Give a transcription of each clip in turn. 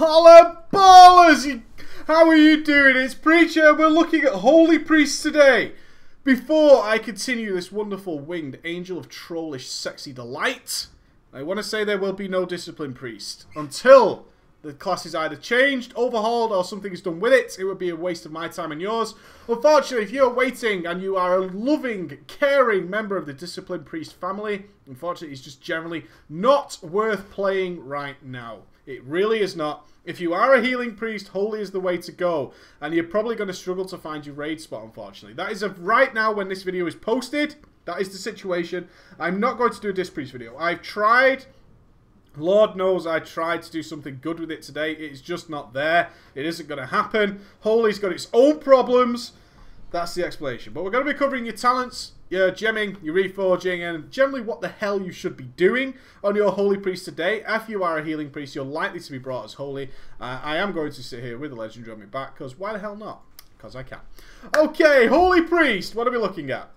Holla ballers! How are you doing? It's Preacher. We're looking at Holy Priest today. Before I continue this wonderful winged angel of trollish sexy delight, I want to say there will be no discipline priest until the class is either changed, overhauled, or something is done with it. It would be a waste of my time and yours. Unfortunately, if you're waiting and you are a loving, caring member of the discipline priest family, unfortunately, it's just generally not worth playing right now. It really is not. If you are a healing priest, holy is the way to go. And you're probably going to struggle to find your raid spot, unfortunately. That is right now when this video is posted. That is the situation. I'm not going to do a disc priest video. I've tried. Lord knows I tried to do something good with it today. It's just not there. It isn't going to happen. Holy's got its own problems. That's the explanation. But we're going to be covering your talents, your gemming, your reforging, and generally what the hell you should be doing on your Holy Priest today. If you are a healing priest, you're likely to be brought as holy. I am going to sit here with the legendary on my back, because why the hell not? Because I can. Okay, Holy Priest. What are we looking at?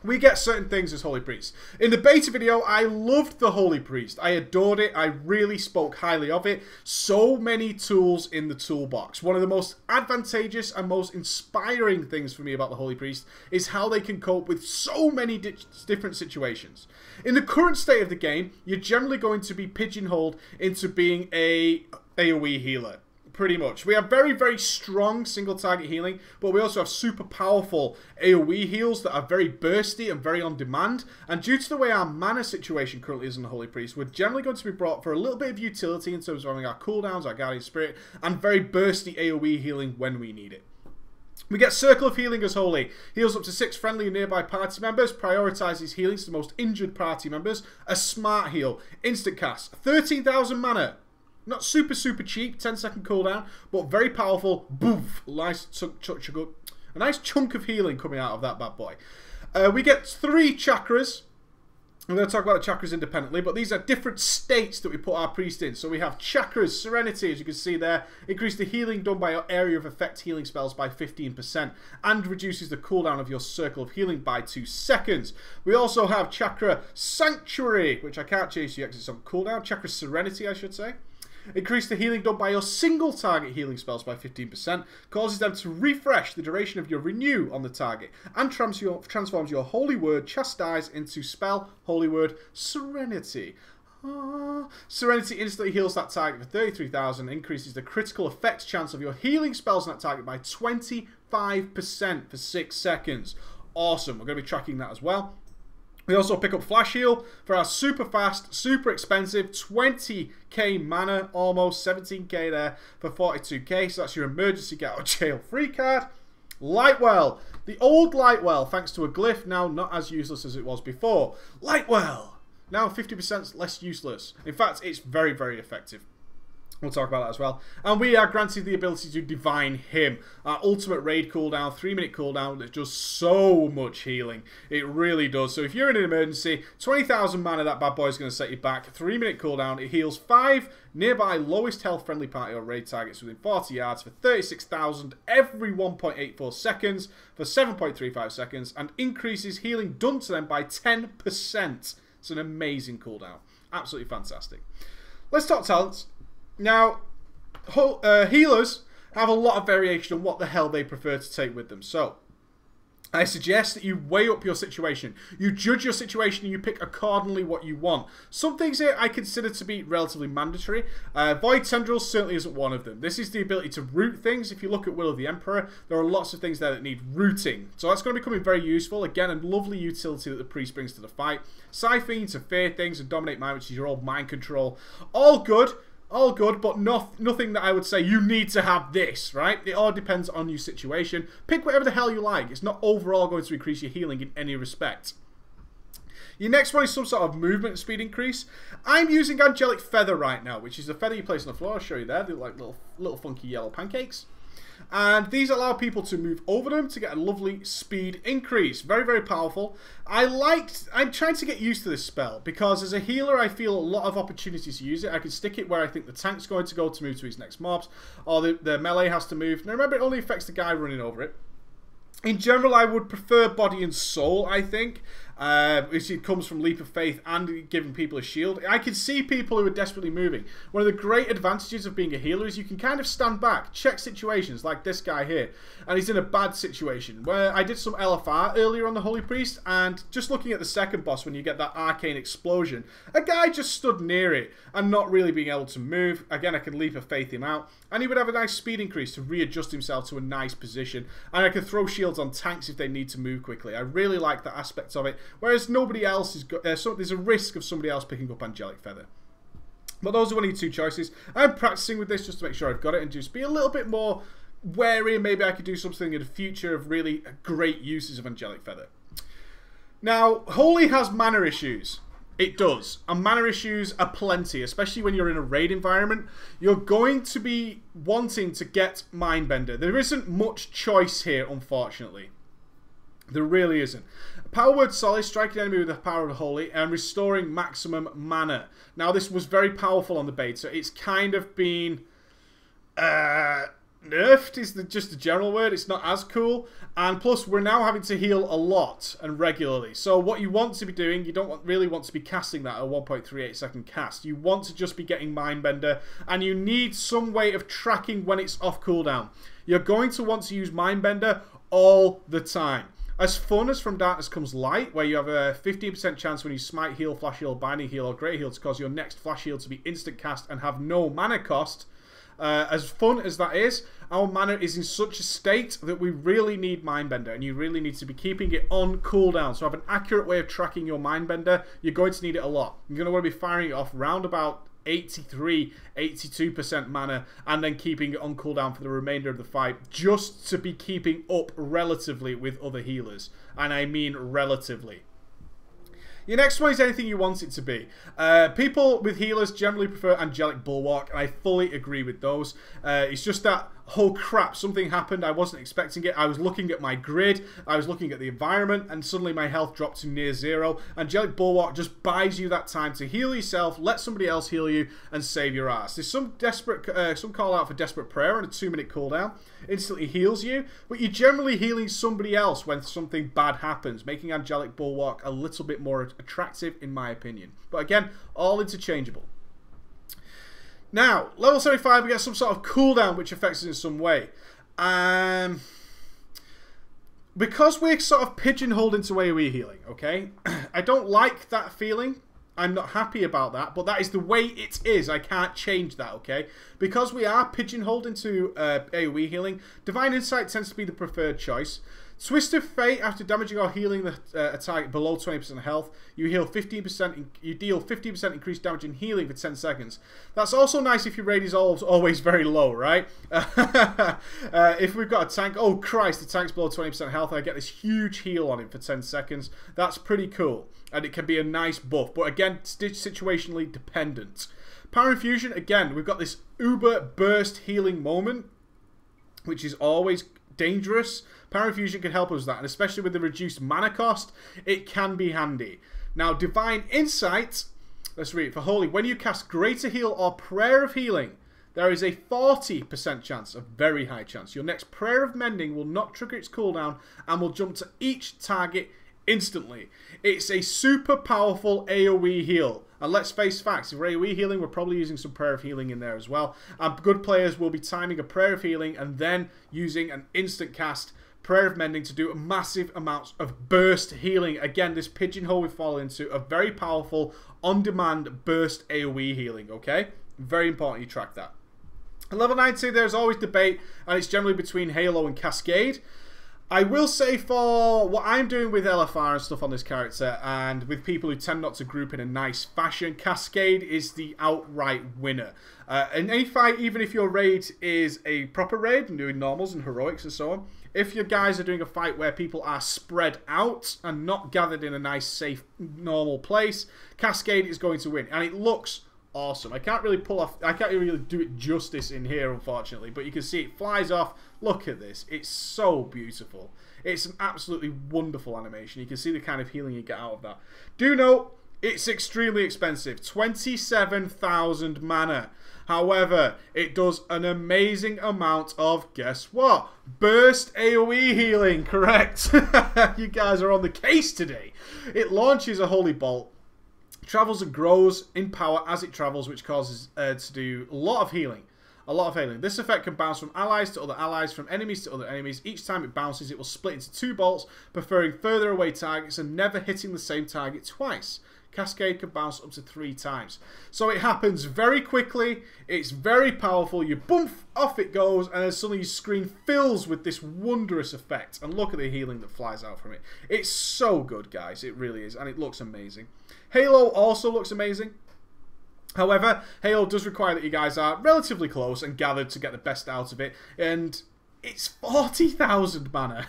We get certain things as Holy Priest. In the beta video, I loved the Holy Priest. I adored it. I really spoke highly of it. So many tools in the toolbox. One of the most advantageous and most inspiring things for me about the Holy Priest is how they can cope with so many different situations. In the current state of the game, you're generally going to be pigeonholed into being a AoE healer. Pretty much. We have very, very strong single target healing, but we also have super powerful AoE heals that are very bursty and very on demand. And due to the way our mana situation currently is in the Holy Priest, we're generally going to be brought for a little bit of utility in terms of having our cooldowns, our Guardian Spirit, and very bursty AoE healing when we need it. We get Circle of Healing as Holy. Heals up to 6 friendly and nearby party members. Prioritizes healings to the most injured party members. A smart heal. Instant cast. 13,000 mana. Not super, super cheap, 10-second cooldown, but very powerful. Boof! A nice chunk of healing coming out of that bad boy. We get 3 chakras. I'm going to talk about the chakras independently, but these are different states that we put our priest in. So we have chakras, Serenity, as you can see there. Increase the healing done by your area of effect healing spells by 15%, and reduces the cooldown of your circle of healing by 2 seconds. We also have chakra Sanctuary, which I can't change yet because it's on cooldown. Chakra Serenity, I should say. Increase the healing done by your single target healing spells by 15%, causes them to refresh the duration of your renew on the target, and transforms your holy word Chastise into spell holy word Serenity. Serenity instantly heals that target for 33,000, increases the critical effects chance of your healing spells on that target by 25% for 6 seconds. Awesome, we're going to be tracking that as well. We also pick up Flash Heal for our super fast, super expensive 20k mana, almost 17k there for 42k. So that's your emergency get out of jail free card. Lightwell. The old Lightwell, thanks to a glyph, now not as useless as it was before. Lightwell. Now 50% less useless. In fact, it's very, very effective. We'll talk about that as well. And we are granted the ability to Divine Him. Our ultimate raid cooldown, 3-minute cooldown that does so much healing. It really does. So if you're in an emergency, 20,000 mana, that bad boy is going to set you back. 3-minute cooldown. It heals 5 nearby lowest health friendly party or raid targets within 40 yards for 36,000 every 1.84 seconds for 7.35 seconds. And increases healing done to them by 10%. It's an amazing cooldown. Absolutely fantastic. Let's talk talents. Now, healers have a lot of variation on what the hell they prefer to take with them. So, I suggest that you weigh up your situation. You judge your situation and you pick accordingly what you want. Some things here I consider to be relatively mandatory. Void Tendrils certainly isn't one of them. This is the ability to root things. If you look at Will of the Emperor, there are lots of things there that need rooting. So that's going to be becoming very useful. Again, a lovely utility that the priest brings to the fight. Siphon to fear things and dominate mind, which is your old mind control. All good. All good, but nothing that I would say you need to have this, right? It all depends on your situation. Pick whatever the hell you like. It's not overall going to increase your healing in any respect. Your next one is some sort of movement speed increase. I'm using Angelic Feather right now, which is the feather you place on the floor. I'll show you there. They look like little funky yellow pancakes. And these allow people to move over them to get a lovely speed increase. Very, very powerful. I'm trying to get used to this spell because as a healer I feel a lot of opportunities to use it. I can stick it where I think the tank's going to go to move to his next mobs, or the melee has to move. Now remember, it only affects the guy running over it. In general, I would prefer body and soul, I think. which it comes from Leap of Faith and giving people a shield. I can see people who are desperately moving. One of the great advantages of being a healer is you can kind of stand back, check situations like this guy here, and he's in a bad situation where I did some LFR earlier on the Holy Priest, and just looking at the second boss when you get that arcane explosion, a guy just stood near it and not really being able to move. Again, I can Leap of Faith him out, and he would have a nice speed increase to readjust himself to a nice position, and I can throw shields on tanks if they need to move quickly. I really like that aspect of it, whereas nobody else has got, there's a risk of somebody else picking up Angelic Feather. But those are only two choices. I'm practicing with this just to make sure I've got it and just be a little bit more wary. Maybe I could do something in the future of really great uses of Angelic Feather. Now, Holy has mana issues. It does. And mana issues are plenty, especially when you're in a raid environment. You're going to be wanting to get Mindbender. There isn't much choice here, unfortunately. There really isn't. Power Word Solid, striking enemy with the power of the Holy, and restoring maximum mana. Now, this was very powerful on the beta. It's kind of been nerfed is just the general word. It's not as cool, and plus we're now having to heal a lot and regularly. So what you want to be doing, you don't really want to be casting that at a 1.38 second cast. You want to just be getting Mindbender, and you need some way of tracking when it's off cooldown. You're going to want to use Mindbender all the time. As fun as From Darkness Comes Light, where you have a 15% chance when you smite heal, flash heal, binding heal, or great heal to cause your next flash heal to be instant cast and have no mana cost. As fun as that is, our mana is in such a state that we really need Mindbender, and you really need to be keeping it on cooldown. So have an accurate way of tracking your Mindbender. You're going to need it a lot. You're going to want to be firing it off round about 83, 82% mana, and then keeping it on cooldown for the remainder of the fight, just to be keeping up relatively with other healers. And I mean relatively. Your next one is anything you want it to be. People with healers generally prefer Angelic Bulwark, and I fully agree with those. It's just that, oh crap, something happened, I wasn't expecting it. I was looking at my grid, I was looking at the environment, and suddenly my health dropped to near zero. Angelic Bulwark just buys you that time to heal yourself, let somebody else heal you, and save your ass. There's some call out for Desperate Prayer on a 2-minute cooldown. Instantly heals you, but you're generally healing somebody else when something bad happens, making Angelic Bulwark a little bit more attractive in my opinion. But again, all interchangeable. Now, level 75, we get some sort of cooldown which affects us in some way. Because we're sort of pigeonholed into AoE healing, okay? I don't like that feeling. I'm not happy about that, but that is the way it is. I can't change that, okay? Because we are pigeonholed into AoE healing, Divine Insight tends to be the preferred choice. Twist of Fate, after damaging or healing a target below 20% health, you heal 15%. You deal 15% increased damage and healing for 10 seconds. That's also nice if your raid is always very low, right? If we've got a tank, oh Christ, the tank's below 20% health, and I get this huge heal on him for 10 seconds. That's pretty cool, and it can be a nice buff. But again, situationally dependent. Power Infusion, again, we've got this uber burst healing moment, which is always dangerous. Power Infusion can help us with that, and especially with the reduced mana cost, it can be handy. Now, Divine Insight, let's read it. For Holy, when you cast Greater Heal or Prayer of Healing, there is a 40% chance, a very high chance, your next Prayer of Mending will not trigger its cooldown and will jump to each target instantly. It's a super powerful AoE heal. And let's face facts, if we're AoE healing, we're probably using some Prayer of Healing in there as well. And good players will be timing a Prayer of Healing and then using an instant cast Prayer of Mending to do massive amounts of burst healing. Again, this pigeonhole we fall into a very powerful on-demand burst AoE healing, okay? Very important you track that. At level 90, there's always debate, and it's generally between Halo and Cascade. I will say for what I'm doing with LFR and stuff on this character, and with people who tend not to group in a nice fashion, Cascade is the outright winner. In any fight, even if your raid is a proper raid, and doing normals and heroics and so on, if your guys are doing a fight where people are spread out and not gathered in a nice, safe, normal place, Cascade is going to win. And it looks awesome. I can't really do it justice in here, unfortunately, but you can see it flies off. Look at this. It's so beautiful. It's an absolutely wonderful animation. You can see the kind of healing you get out of that. Do note, it's extremely expensive. 27,000 mana. However, it does an amazing amount of, guess what? Burst AoE healing, correct? You guys are on the case today. It launches a holy bolt, travels and grows in power as it travels, which causes to do a lot of healing. A lot of healing. This effect can bounce from allies to other allies, from enemies to other enemies. Each time it bounces, it will split into 2 bolts, preferring further away targets and never hitting the same target twice. Cascade can bounce up to 3 times. So it happens very quickly. It's very powerful. You boom, off it goes, and then suddenly your screen fills with this wondrous effect. And look at the healing that flies out from it. It's so good, guys. It really is. And it looks amazing. Halo also looks amazing. However, Halo does require that you guys are relatively close and gathered to get the best out of it. And it's 40,000 mana.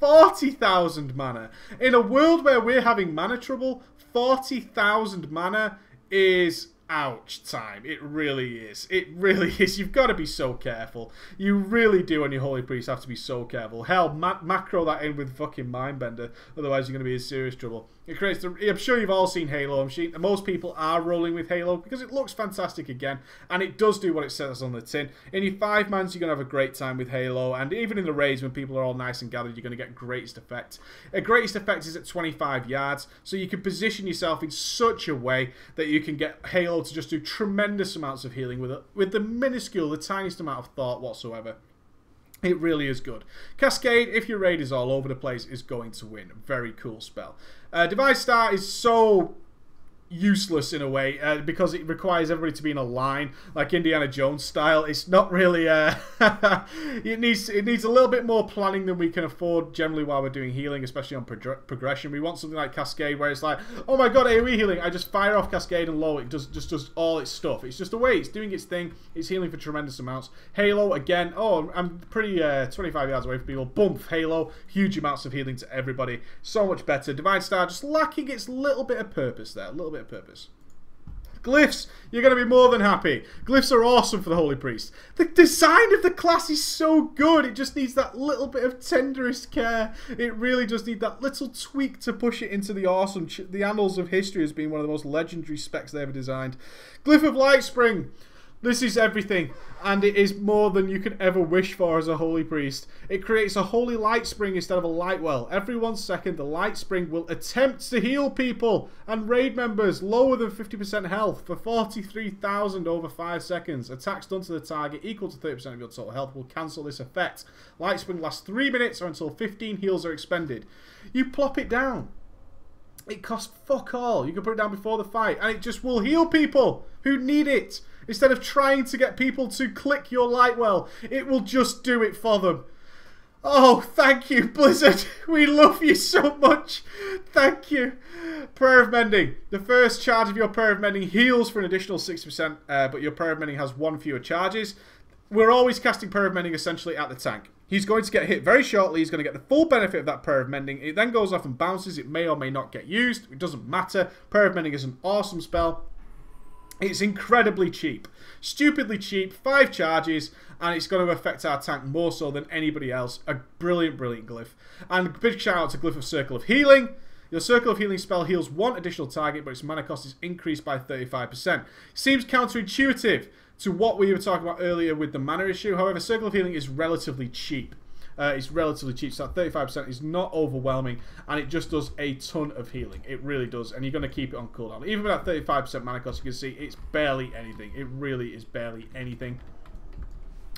40,000 mana. In a world where we're having mana trouble, 40,000 mana is ouch time. It really is. It really is. You've got to be so careful. You really do on your Holy Priest have to be so careful. Hell, macro that in with fucking Mindbender. Otherwise you're going to be in serious trouble. It creates the... I'm sure you've all seen Halo. I'm sure most people are rolling with Halo because it looks fantastic again. And it does do what it says on the tin. In your 5-mans, you're going to have a great time with Halo. And even in the raids, when people are all nice and gathered, you're going to get greatest effect. Greatest effect is at 25 yards. So you can position yourself in such a way that you can get Halo to just do tremendous amounts of healing with the minuscule, the tiniest amount of thought whatsoever. It really is good. Cascade, if your raid is all over the place, is going to win. Very cool spell. Divine Star is so useless in a way because it requires everybody to be in a line like Indiana Jones style. It's not really it needs a little bit more planning than we can afford generally while we're doing healing, especially on progression. We want something like Cascade where it's like, oh my god, AoE healing, I just fire off Cascade and low, it just does all its stuff. It's just a way, it's doing its thing, it's healing for tremendous amounts. Halo again, oh, I'm pretty 25 yards away from people, bump, Halo, huge amounts of healing to everybody, so much better. Divine Star just lacking its little bit of purpose there, a little bit of purpose. Glyphs, you're going to be more than happy. Glyphs are awesome for the Holy Priest. The design of the class is so good. It just needs that little bit of tenderest care. It really does need that little tweak to push it into the awesome, the annals of history as being one of the most legendary specs they ever designed. Glyph of Lightspring. This is everything, and it is more than you could ever wish for as a Holy Priest. It creates a Holy Light Spring instead of a Light Well. Every 1 second, the Light Spring will attempt to heal people and raid members lower than 50% health for 43,000 over 5 seconds. Attacks done to the target equal to 30% of your total health will cancel this effect. Light Spring lasts 3 minutes or until 15 heals are expended. You plop it down. It costs fuck all. You can put it down before the fight, and it just will heal people who need it. Instead of trying to get people to click your light well, it will just do it for them. Oh, thank you, Blizzard. We love you so much. Thank you. Prayer of Mending. The first charge of your Prayer of Mending heals for an additional 60%, but your Prayer of Mending has 1 fewer charges. We're always casting Prayer of Mending essentially at the tank. He's going to get hit very shortly. He's going to get the full benefit of that Prayer of Mending. It then goes off and bounces. It may or may not get used. It doesn't matter. Prayer of Mending is an awesome spell. It's incredibly cheap. Stupidly cheap. 5 charges. And it's going to affect our tank more so than anybody else. A brilliant, brilliant glyph. And big shout out to Glyph of Circle of Healing. Your Circle of Healing spell heals 1 additional target, but its mana cost is increased by 35%. Seems counterintuitive to what we were talking about earlier with the mana issue. However, Circle of Healing is relatively cheap. It's relatively cheap, so that 35% is not overwhelming, and it just does a ton of healing. It really does, and you're going to keep it on cooldown. Even with that 35% mana cost, you can see it's barely anything. It really is barely anything.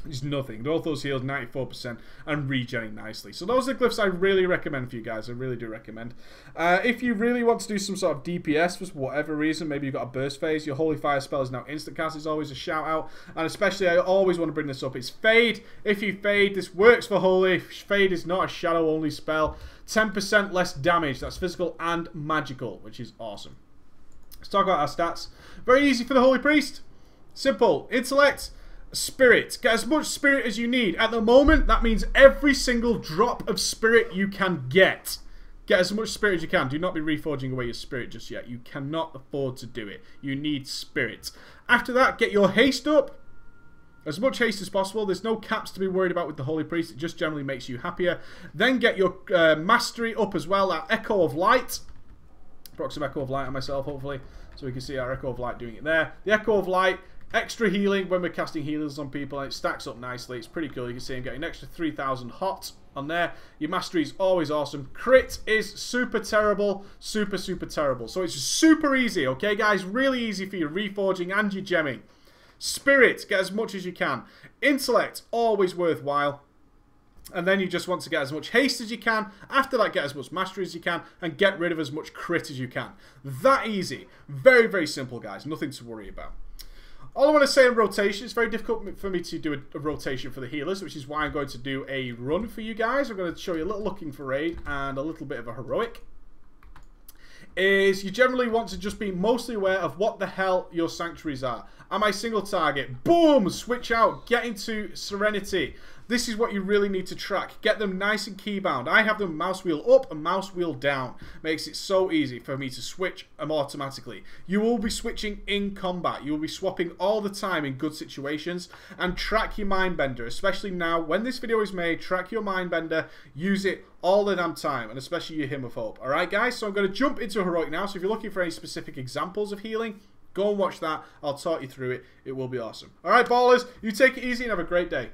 It's nothing. Both those heals 94% and regenning nicely. So those are the glyphs I really recommend for you guys. I really do recommend. If you really want to do some sort of DPS for whatever reason, maybe you've got a burst phase, your Holy Fire spell is now instant cast. It's always a shout out. And especially, I always want to bring this up. It's Fade. If you Fade, this works for Holy. Fade is not a shadow only spell. 10% less damage. That's physical and magical, which is awesome. Let's talk about our stats. Very easy for the Holy Priest. Simple. Intellect. Spirit. Get as much spirit as you need. At the moment, that means every single drop of spirit you can get. Get as much spirit as you can. Do not be reforging away your spirit just yet. You cannot afford to do it. You need spirit. After that, get your haste up. As much haste as possible. There's no caps to be worried about with the Holy Priest. It just generally makes you happier. Then get your mastery up as well. That Echo of Light. Proc some Echo of Light on myself, hopefully, so we can see our Echo of Light doing it there. The Echo of Light, extra healing when we're casting healers on people, and it stacks up nicely. It's pretty cool. You can see I'm getting an extra 3,000 hot on there. Your Mastery is always awesome. Crit is super terrible. Super, super terrible. So it's super easy, okay, guys? Really easy for your reforging and your gemming. Spirit, get as much as you can. Intellect, always worthwhile. And then you just want to get as much haste as you can. After that, get as much mastery as you can. And get rid of as much crit as you can. That easy. Very, very simple, guys. Nothing to worry about. All I want to say on rotation, it's very difficult for me to do a rotation for the healers, which is why I'm going to do a run for you guys. I'm going to show you a little looking for raid and a little bit of a heroic. Is you generally want to just be mostly aware of what the hell your sanctuaries are. Am I single target? Boom! Switch out. Get into Serenity. This is what you really need to track. Get them nice and keybound. I have them mouse wheel up and mouse wheel down. Makes it so easy for me to switch them automatically. You will be switching in combat. You will be swapping all the time in good situations. And track your Mindbender. Especially now, when this video is made, track your Mindbender. Use it all the damn time. And especially your Hymn of Hope. Alright, guys? So I'm going to jump into Heroic now. So if you're looking for any specific examples of healing, go and watch that. I'll talk you through it. It will be awesome. Alright, ballers. You take it easy and have a great day.